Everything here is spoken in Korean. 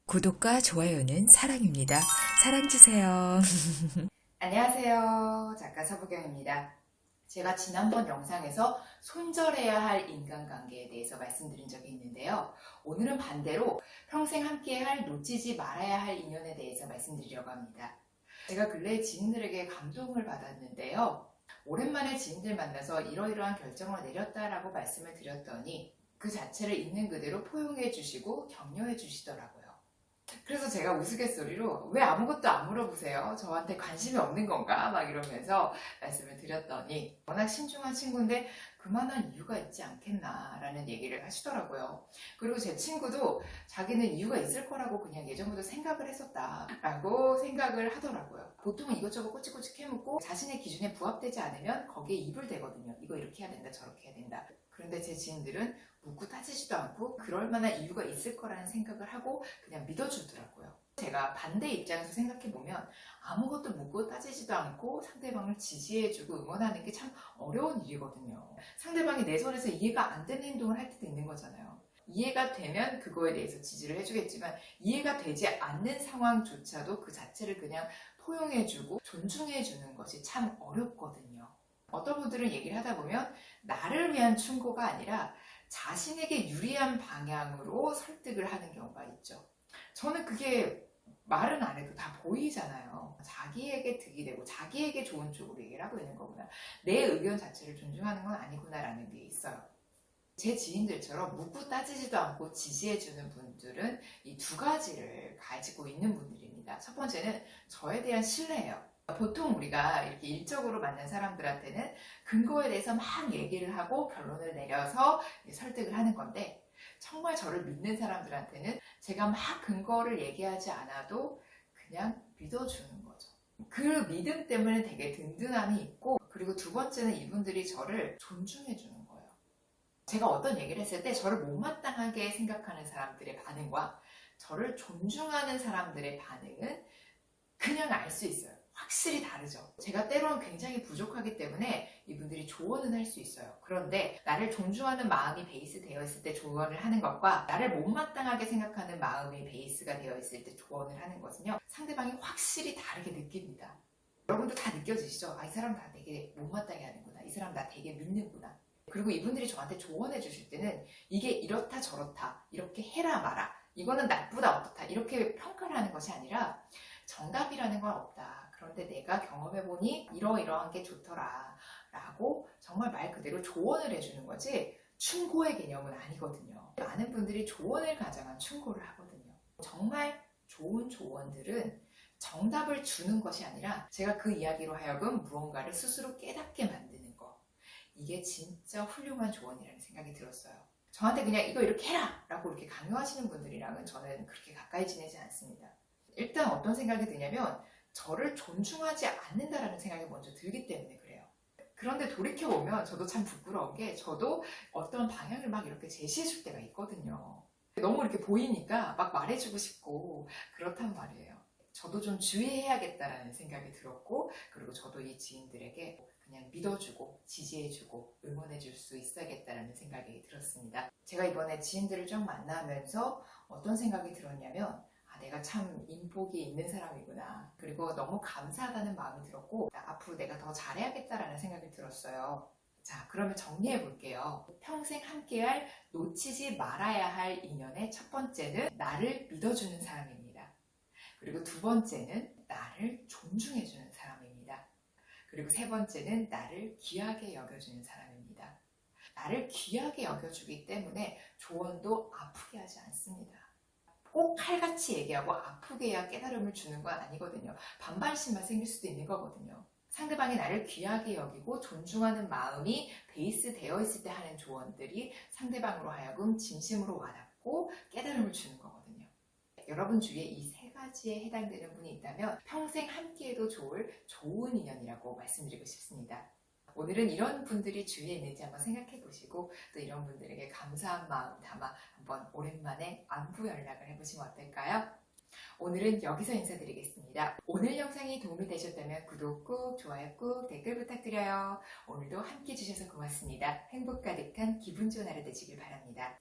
구독과 좋아요는 사랑입니다. 사랑 주세요. 안녕하세요. 작가 서부경입니다. 제가 지난번 영상에서 손절해야 할 인간관계에 대해서 말씀드린 적이 있는데요. 오늘은 반대로 평생 함께할 놓치지 말아야 할 인연에 대해서 말씀드리려고 합니다. 제가 근래에 지인들에게 감동을 받았는데요. 오랜만에 지인들 만나서 이러이러한 결정을 내렸다라고 말씀을 드렸더니 그 자체를 있는 그대로 포용해 주시고 격려해 주시더라고요. 그래서 제가 우스갯소리로 왜 아무것도 안 물어보세요? 저한테 관심이 없는 건가? 막 이러면서 말씀을 드렸더니 워낙 신중한 친구인데 그만한 이유가 있지 않겠나 라는 얘기를 하시더라고요. 그리고 제 친구도 자기는 이유가 있을 거라고 그냥 예전부터 생각을 했었다 라고 생각을 하더라고요. 보통은 이것저것 꼬치꼬치 캐묻고 자신의 기준에 부합되지 않으면 거기에 입을 대거든요. 이거 이렇게 해야 된다 저렇게 해야 된다. 그런데 제 지인들은 묻고 따지지도 않고 그럴 만한 이유가 있을 거라는 생각을 하고 그냥 믿어주더라고요. 제가 반대 입장에서 생각해보면 아무것도 묻고 따지지도 않고 상대방을 지지해주고 응원하는 게 참 어려운 일이거든요. 상대방이 내 손에서 이해가 안 되는 행동을 할 때도 있는 거잖아요. 이해가 되면 그거에 대해서 지지를 해주겠지만 이해가 되지 않는 상황조차도 그 자체를 그냥 포용해주고 존중해주는 것이 참 어렵거든요. 어떤 분들은 얘기를 하다 보면 나를 위한 충고가 아니라 자신에게 유리한 방향으로 설득을 하는 경우가 있죠. 저는 그게 말은 안 해도 다 보이잖아요. 자기에게 득이 되고 자기에게 좋은 쪽으로 얘기를 하고 있는 거구나. 내 의견 자체를 존중하는 건 아니구나라는 게 있어요. 제 지인들처럼 묻고 따지지도 않고 지지해주는 분들은 이 두 가지를 가지고 있는 분들입니다. 첫 번째는 저에 대한 신뢰예요. 보통 우리가 이렇게 일적으로 만난 사람들한테는 근거에 대해서 막 얘기를 하고 결론을 내려서 설득을 하는 건데 정말 저를 믿는 사람들한테는 제가 막 근거를 얘기하지 않아도 그냥 믿어주는 거죠. 그 믿음 때문에 되게 든든함이 있고 그리고 두 번째는 이분들이 저를 존중해 주는 거예요. 제가 어떤 얘기를 했을 때 저를 못마땅하게 생각하는 사람들의 반응과 저를 존중하는 사람들의 반응은 그냥 알 수 있어요. 확실히 다르죠. 제가 때로는 굉장히 부족하기 때문에 이분들이 조언은 할 수 있어요. 그런데 나를 존중하는 마음이 베이스 되어 있을 때 조언을 하는 것과 나를 못마땅하게 생각하는 마음이 베이스가 되어 있을 때 조언을 하는 것은요. 상대방이 확실히 다르게 느낍니다. 여러분도 다 느껴지시죠? 이 사람 나 되게 못마땅해 하는구나. 이 사람 나 되게 믿는구나. 그리고 이분들이 저한테 조언해 주실 때는 이게 이렇다 저렇다 이렇게 해라 마라 이거는 나쁘다 어떻다 이렇게 평가를 하는 것이 아니라 정답이라는 건 없다. 그런데 내가 경험해보니 이러이러한 게 좋더라 라고 정말 말 그대로 조언을 해주는 거지 충고의 개념은 아니거든요. 많은 분들이 조언을 가장한 충고를 하거든요. 정말 좋은 조언들은 정답을 주는 것이 아니라 제가 그 이야기로 하여금 무언가를 스스로 깨닫게 만드는 거. 이게 진짜 훌륭한 조언이라는 생각이 들었어요. 저한테 그냥 이거 이렇게 해라 라고 이렇게 강요하시는 분들이랑은 저는 그렇게 가까이 지내지 않습니다. 일단 어떤 생각이 드냐면 저를 존중하지 않는다라는 생각이 먼저 들기 때문에 그래요. 그런데 돌이켜보면 저도 참 부끄러운 게 저도 어떤 방향을 막 이렇게 제시해줄 때가 있거든요. 너무 이렇게 보이니까 막 말해주고 싶고 그렇단 말이에요. 저도 좀 주의해야겠다라는 생각이 들었고 그리고 저도 이 지인들에게 그냥 믿어주고 지지해주고 응원해줄 수 있어야겠다라는 생각이 들었습니다. 제가 이번에 지인들을 좀 만나면서 어떤 생각이 들었냐면 내가 참 인복이 있는 사람이구나. 그리고 너무 감사하다는 마음이 들었고 앞으로 내가 더 잘해야겠다라는 생각이 들었어요. 자, 그러면 정리해 볼게요. 평생 함께할 놓치지 말아야 할 인연의 첫 번째는 나를 믿어주는 사람입니다. 그리고 두 번째는 나를 존중해주는 사람입니다. 그리고 세 번째는 나를 귀하게 여겨주는 사람입니다. 나를 귀하게 여겨주기 때문에 조언도 아프게 하지 않습니다. 꼭 칼같이 얘기하고 아프게 해야 깨달음을 주는 건 아니거든요. 반발심만 생길 수도 있는 거거든요. 상대방이 나를 귀하게 여기고 존중하는 마음이 베이스 되어 있을 때 하는 조언들이 상대방으로 하여금 진심으로 와닿고 깨달음을 주는 거거든요. 여러분 주위에 이 세 가지에 해당되는 분이 있다면 평생 함께해도 좋은 인연이라고 말씀드리고 싶습니다. 오늘은 이런 분들이 주위에 있는지 한번 생각해 보시고 또 이런 분들에게 감사한 마음 담아 한번 오랜만에 안부 연락을 해보시면 어떨까요? 오늘은 여기서 인사드리겠습니다. 오늘 영상이 도움이 되셨다면 구독 꾹, 좋아요 꾹, 댓글 부탁드려요. 오늘도 함께 해주셔서 고맙습니다. 행복 가득한 기분 좋은 하루 되시길 바랍니다.